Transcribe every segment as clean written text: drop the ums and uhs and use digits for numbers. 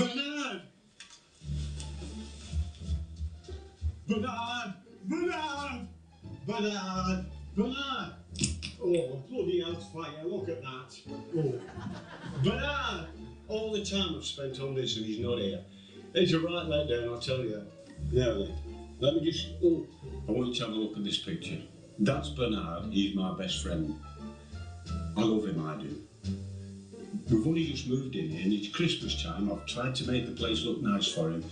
Bernard! Bernard! Bernard! Bernard! Bernard! Oh, bloody hellfire, look at that. Oh. Bernard! All the time I've spent on this and he's not here. It's a right letdown, I'll tell you. Now then, let me just... Oh, I want you to have a look at this picture. That's Bernard, he's my best friend. I love him, I do. We've only just moved in here and it's Christmas time. I've tried to make the place look nice for him.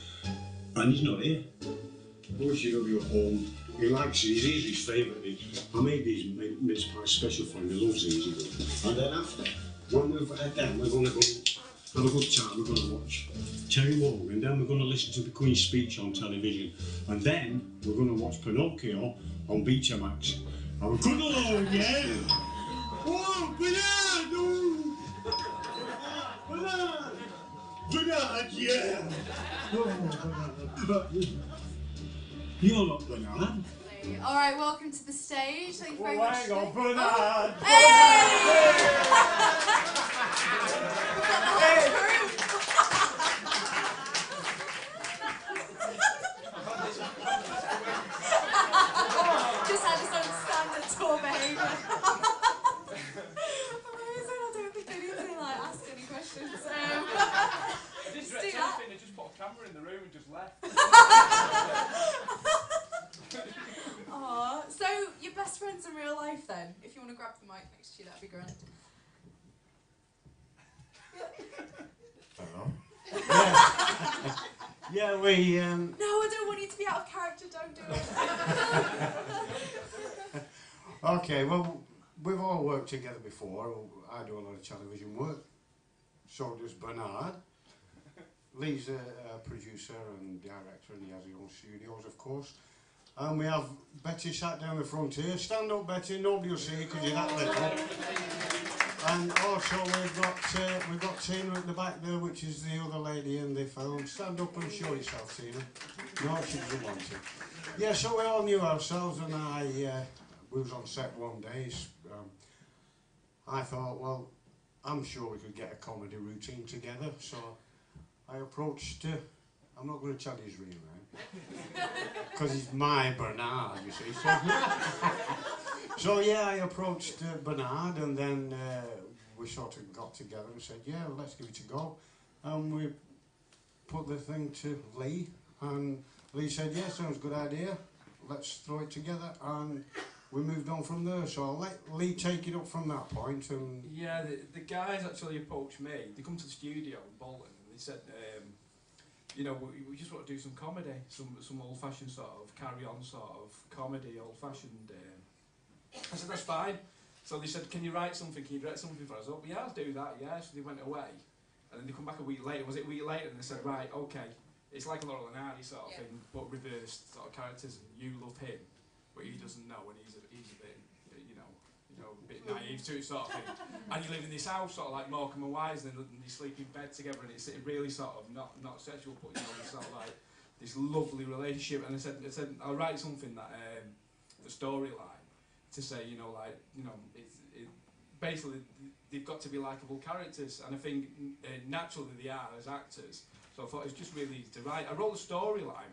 And he's not here. I wish he'd have you at home. He likes it, he's Easy's favourite dish. I made these mince pies special for him, he loves Easy. And then after, when we've had them, we're going to go have a good time. We're going to watch Terry Wogan, and then we're going to listen to the Queen's speech on television. And then we're going to watch Pinocchio on Betamax. And we're going along, yeah? Oh, Bernard! Oh. Bernard! Bernard, yeah! Oh, you're not Bernard. All right, welcome to the stage. Thank you very much. Hang on, Bernard! Oh. Hey! Just had this standard tour behaviour. Amazing. I don't think they need to ask any questions. I didn't direct anything, I just put a camera in the room and just left. So your best friends in real life then? If you want to grab the mic next to you, that'd be great. Hello. Yeah, we. No, I don't want you to be out of character. Don't do it. Okay, well, we've all worked together before. I do a lot of television work. So does Bernard. Lee's a producer and director, and he has his own studios, of course. And we have Betty sat down the front here. Stand up, Betty. Nobody will see you because you're that little. And also we've got Tina at the back there, which is the other lady in the film. Stand up and show yourself, Tina. No, she doesn't want to. Yeah, so we all knew ourselves, and we was on set one day. I thought, well, I'm sure we could get a comedy routine together. So I approached. I'm not going to tell you his real name. Because he's my Bernard, you see. So yeah, I approached Bernard, and then we sort of got together and said, yeah, let's give it a go. And we put the thing to Lee, and Lee said, yeah, sounds a good idea. Let's throw it together, and we moved on from there. So I'll let Lee take it up from that point. And yeah, the guys actually approached me. They come to the studio in Bolton, and they said, you know, we just want to do some comedy, some old-fashioned sort of carry-on sort of comedy, old-fashioned. I said, that's fine. So they said, can you write something? Can you direct something for us? Oh, yeah, I'll do that, yeah. So they went away. And then they come back a week later. Was it a week later? And they said, right, okay. It's like a Laurel and Hardy sort of thing, but reversed sort of characters. You love him, but he doesn't know, and he's a bit, a bit naive to it sort of thing. And you live in this house, sort of like Morecambe and Wise, and you sleep in bed together, and it's really sort of not sexual, but it's sort of like this lovely relationship. And I said I'll write something that the storyline to say, basically they've got to be likeable characters, and I think naturally they are as actors. So I thought it was just really easy to write. I wrote the storyline,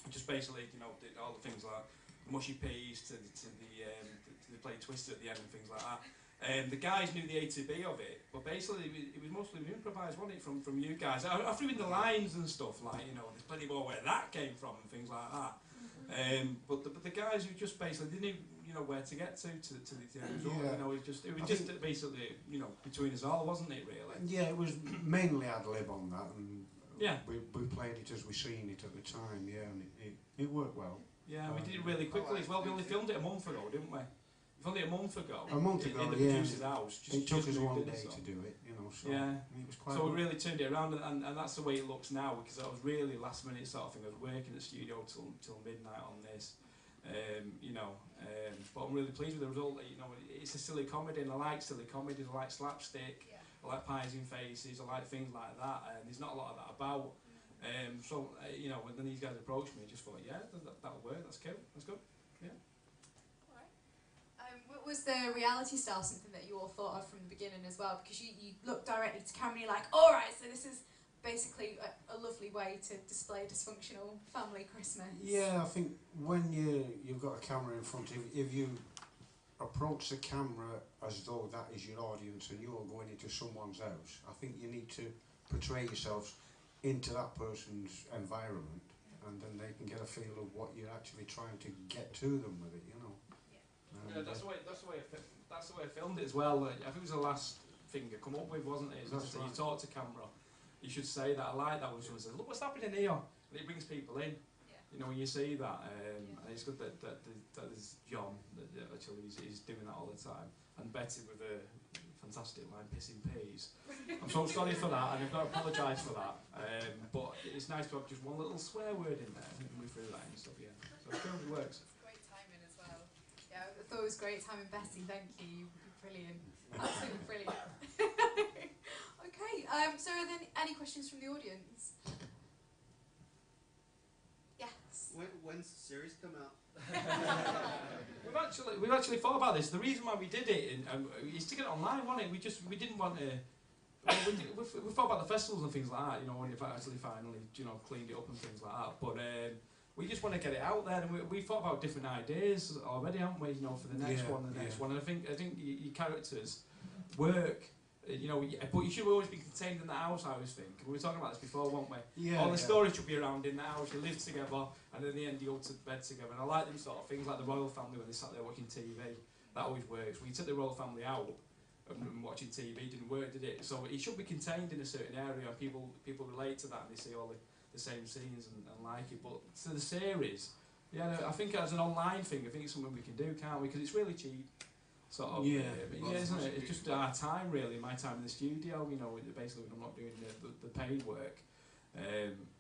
just basically, did all the things like mushy peas to the play Twister at the end and things like that. The guys knew the A to B of it, but basically it was mostly improvised, wasn't it, from you guys? I threw in the lines and stuff, like, there's plenty more where that came from and things like that. But the guys who just basically didn't even, where to get to the end result. Yeah. It was just basically, between us all, wasn't it, really? Yeah, it was mainly ad-lib on that, and yeah, we played it as we seen it at the time, yeah, and it worked well. Yeah, we did it really quickly as well. We only filmed it a month ago, didn't we? We filmed it a month ago. A month ago, in the producer's house. It took us 1 day to do it, so yeah. It was quite. So we really turned it around, and that's the way it looks now, because that was really last minute sort of thing. I was working at the studio till midnight on this, but I'm really pleased with the result. It's a silly comedy, and I like silly comedies. I like slapstick. Yeah. I like pies in faces. I like things like that, and there's not a lot of that about. When these guys approached me, I just thought, yeah, that'll work. That's cool. That's good. Yeah. Was the reality style something that you all thought of from the beginning as well? Because you looked directly to camera and you're like, all right, so this is basically a lovely way to display a dysfunctional family Christmas. Yeah, I think when you've got a camera in front of you, if you approach the camera as though that is your audience and you're going into someone's house, I think you need to portray yourselves into that person's environment, and then they can get a feel of what you're actually trying to get to them with it, you know. Yeah, that's the way I filmed it as well. I think it was the last thing I come up with, wasn't it? That's Just that right. you talk to camera, you should say that. I like that when someone says, "Look what's happening here," and it brings people in. Yeah. You know, when you see that, and it's good that there's John that actually he's doing that all the time, and Betty with a fantastic line, "pissing peas." I'm so sorry for that, and I've got to apologise for that. But it's nice to have just one little swear word in there, and we through that and stuff. Yeah, so it currently works. Great timing as well. Yeah, I thought it was great timing, Betty. Thank you. You're brilliant. Absolutely brilliant. Okay. So are there any questions from the audience? Yes. When's the series come out? We've actually thought about this. The reason why we did it is to get it online, wasn't it? We didn't want to. We thought about the festivals and things like that. You know, when you've actually finally cleaned it up and things like that. But we just want to get it out there, and we thought about different ideas already, haven't we? You know, for the next one, the next one. And I think your characters work. You know, but you should always be contained in the house. I always think. We were talking about this before, weren't we? Yeah. All the stories should be around in the house. You live together, and in the end you go to bed together. And I like them sort of things, like the royal family when they sat there watching TV. That always works. When you took the royal family out and watching TV, it didn't work, did it? So it should be contained in a certain area, and people relate to that, and they see all the same scenes and like it. But to the series, yeah, I think as an online thing, I think it's something we can do, can't we? Because it's really cheap. Sort of, isn't it? It's just our time, really. My time in the studio. You know, basically when I'm not doing the paid work.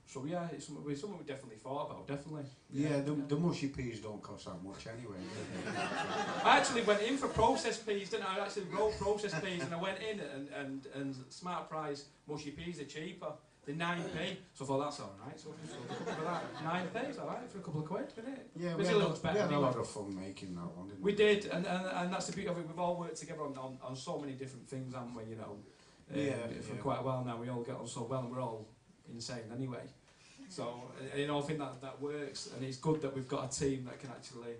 So yeah, it's something we definitely thought about. Definitely. Yeah, the mushy peas don't cost that much anyway. Do they? I actually went in for processed peas, didn't I? I actually wrote processed peas, and I went in and Smart Price mushy peas are cheaper. They're 9p, so I thought that's alright. So for that, 9p is alright for a couple of quid, isn't it? Yeah, Because it looks better. we had a anyway. lot of fun making that one, didn't We did, and that's the beauty of it. We've all worked together on so many different things, haven't we? You know, for quite a while now. We all get on so well, and we're all insane anyway. So you know, I think that works, and it's good that we've got a team that can actually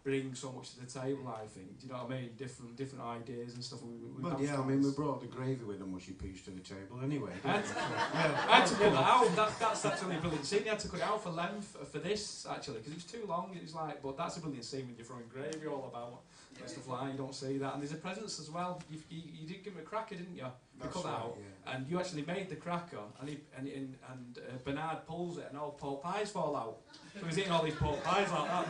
bring so much to the table. I think, do you know what I mean? Different ideas and stuff. But yeah, I mean, we brought the gravy with the mushy peas to the table anyway. I had to pull that out. That's actually a brilliant scene. You had to cut it out for length for this, actually, because it was too long. It was like, but that's a brilliant scene when you're throwing gravy all about and stuff like that. You don't see that. And there's a presence as well. You did give him a cracker, didn't you? That's cut that right, out, yeah. and you actually made the cracker, and Bernard pulls it, and all pork pies fall out. So he's eating all these pork pies like that.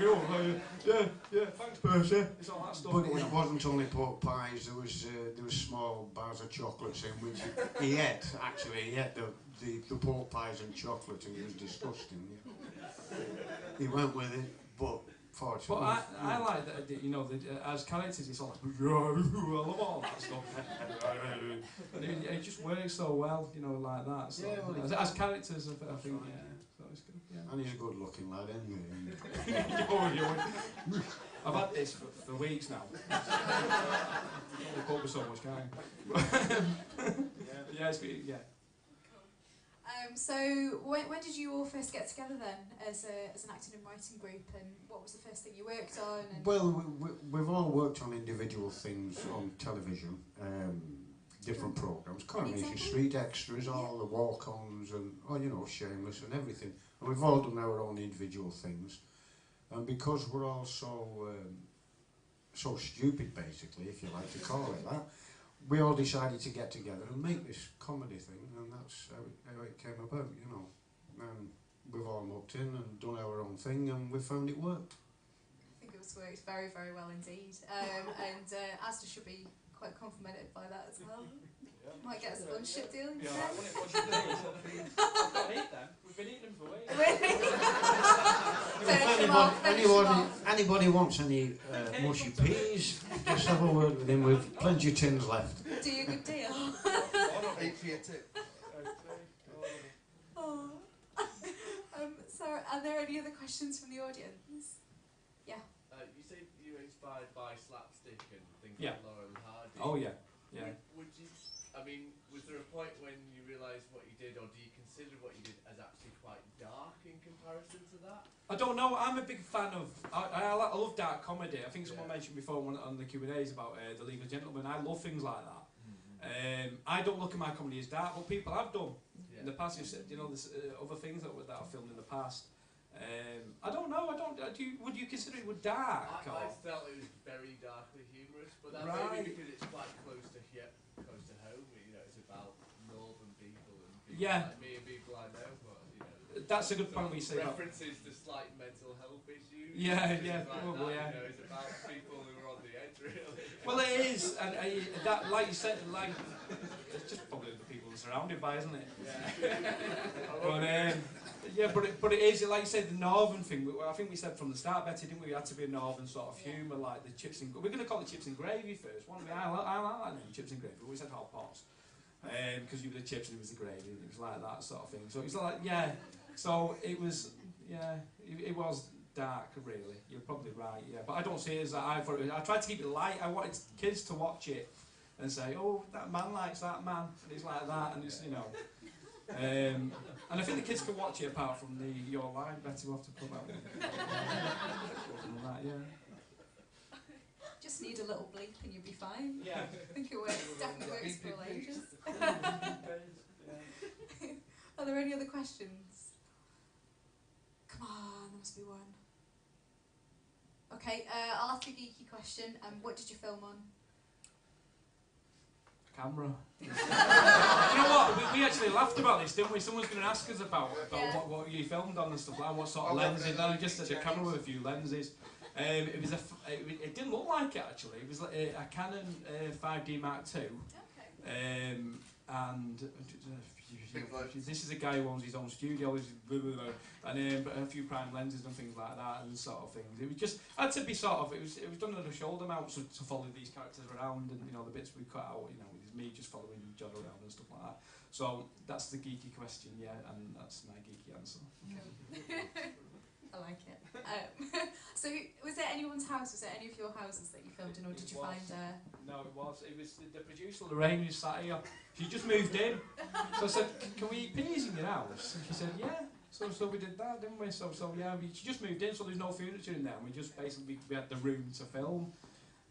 Yeah, thanks, Percy. It's all that stuff. But it wasn't only pork pies. There was small bars of chocolates in which he ate. Actually, he ate the pork pies and chocolate, and it was disgusting. Yeah. He went with it, but fortunately. But I like that, you know, as characters, it's all like, I love all that stuff. And it just works so well, you know, like that. So, Yeah, well, as characters, I think, yeah. So it's good, yeah. And he's a good-looking lad, anyway. I've had this for weeks now. Only cope with so much, can't I? Yeah, it's good, yeah. So when did you all first get together then as an acting and writing group, and what was the first thing you worked on? And Well, we've all worked on individual things on television, different programmes, Coronation example? Street Extras, all the walk-ons, and Shameless and everything. And we've all done our own individual things, and because we're all so stupid, basically, if you like to call it that, we all decided to get together and make this comedy thing, and that's how it came about, you know. And we've all mucked in and done our own thing, and we found it worked. I think it was worked very, very well indeed. And Asda should be quite complimented by that as well. Might get a sponsorship deal Yeah, instead. I want it for I've got to eat them. We've been eating them for weeks. Finish Anybody wants any mushy peas, just have a word with him. We've plenty of tins left. Do you a good deal? 8 for your tip. Oh. So, are there any other questions from the audience? You say you were inspired by slapstick and things Yeah. like Laurel and Hardy. Oh, yeah. Yeah. Would you? I mean, was there a point when you realised what you did did, or do you consider what you did as actually quite dark in comparison to that? I don't know. I'm a big fan of. I love dark comedy. I think someone Yeah. mentioned before on the Q&As about The League of Gentlemen. I love things like that. I don't look at my comedy as dark, but people have done in the past. You've said, you know, there's other things that I've filmed in the past. I don't know. Would you consider it would dark? I felt it was very darkly humorous, but that Right. maybe because it's quite close to home. You know, it's about northern people and people Yeah. like me and people I know. But you know, That's a good point we say about. references to slight mental health issues. Yeah, things yeah, like probably, that, yeah. You know, it's about people who are on the edge, really. Well, it is, and that, like you said, like it's just probably the people they're surrounded by, isn't it? Yeah. But it is, like you said, the northern thing. I think we said from the start, Betty, didn't we? It had to be a northern sort of humour, like the chips and. We're going to call it chips and gravy first. One of me, I like that name, chips and gravy. But we said hot pots, because you were the chips and it was the gravy. It was like that sort of thing. So it was like, yeah. So it was, yeah. It was dark, really. You're probably right, yeah. But I don't see it as that. I tried to keep it light. I wanted kids to watch it and say, oh, that man likes that man. And it's like that, and it's, you know. And I think the kids can watch it apart from your line. Betty, we'll have to put that one. That, yeah. Just need a little bleep and you'll be fine. Yeah. I think it works. Definitely works for all ages. Are there any other questions? Come on, there must be one. Okay, I'll ask a geeky question. What did you film on? Camera. You know what? We actually laughed about this, didn't we? Someone's going to ask us about Yeah. what you filmed on and stuff like that, what sort of lenses. And I just said a camera with a few lenses. It was it didn't look like it actually. It was like a Canon 5D Mark II. Okay. And this is a guy who owns his own studio, and a few prime lenses and things like that, and sort of things. It was just had to be sort of. It was done at a shoulder mount to follow these characters around, and you know the bits we cut out. You know, with me just following each other around and stuff like that. So that's the geeky question, yeah, and that's my geeky answer. I like it. So, was it anyone's house? Was it any of your houses that you filmed in, or did you find? No, it was. It was the producer Lorraine who sat here. She just moved in, so I said, "Can we eat peas in your house?" And she said, "Yeah." So we did that, didn't we? So yeah, she just moved in, so there's no furniture in there. And we just basically we had the room to film,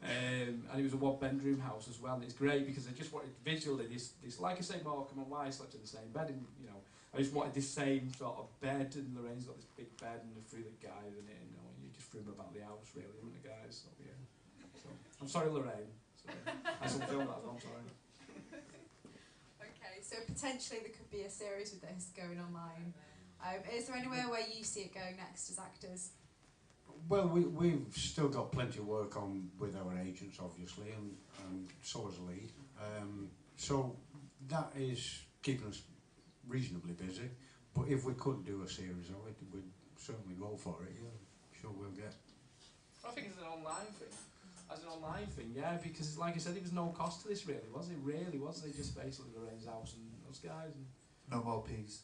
and it was a one-bedroom house as well. And it's great because I just wanted visually this like I say, Morecambe and Wise slept in the same bed, and you know. I just wanted this same sort of bed, and Lorraine's got this big bed and a three-lit guide in it, and you know, you just threw them about the house, really, isn't it, guys? So yeah. So I'm sorry, Lorraine. So, I still film that. I'm sorry. Okay, so potentially there could be a series with this going online. Is there anywhere where you see it going next as actors? Well, we've still got plenty of work on with our agents, obviously, and so has Lee. So that is keeping us reasonably busy. But if we could do a series of it, we'd certainly go for it. Yeah, sure we'll get. I think it's an online thing. As an online thing, yeah, because like I said, there was no cost to this, really, was it? Really, was it? Just basically Lorraine's house and those guys. And No more peas.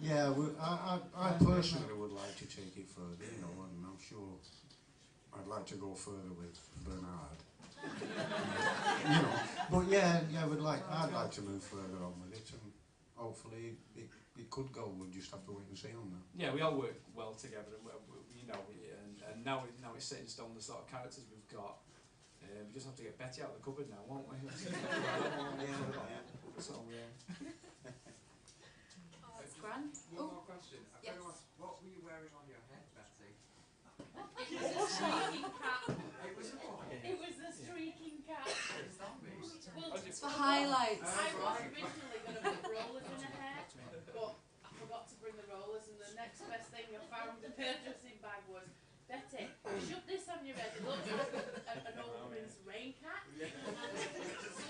Yeah, I personally would like to take it further, you know, and I'm sure I'd like to go further with Bernard. You know, but yeah, I'd like to move further on with it, and hopefully it could go. We'll just have to wait and see on that. yeah, we all work well together, and you know, and now it's set in stone the sort of characters we've got. We just have to get Betty out of the cupboard now, won't we? So yeah. Oh, that's grand. One Oh, more question. yes. What were you wearing on your head, Betsy? It was a streaking cap. It was a what? It was a streaking cap. It's not me. Well, it's for highlights. I was originally going to put rollers in her hair, but I forgot to bring the rollers, and the next best thing I found in the hairdressing bag was, Betty, shove this on your head. It looks like an old woman's rain cap. As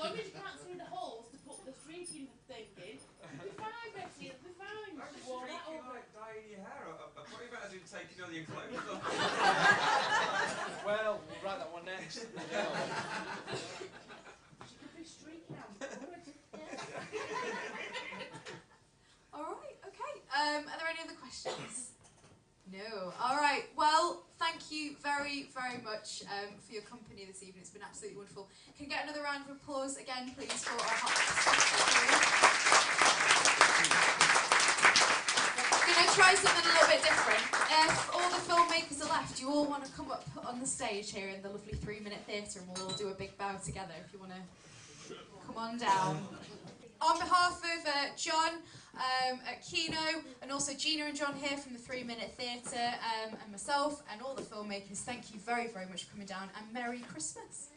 long as you can't see the holes to put the streaking thing in, it'll be fine, Betty, it'll be fine. I was She wore that streaking over. like dyeing your hair. I thought you better do taking all your clothes off. Well, we'll write that one next. She could be streaking out forward. All right. Okay. Are there any other questions? No. All right. Well, thank thank you very, very much for your company this evening. It's been absolutely wonderful. Can we get another round of applause again, please, for our hot We're going to try something a little bit different. If all the filmmakers are left, you all want to come up on the stage here in the lovely 3-Minute Theatre and we'll all do a big bow together if you want to come on down. On behalf of John at Kino, and also Gina and John here from the 3-Minute Theatre, and myself and all the filmmakers, thank you very, very much for coming down, and Merry Christmas.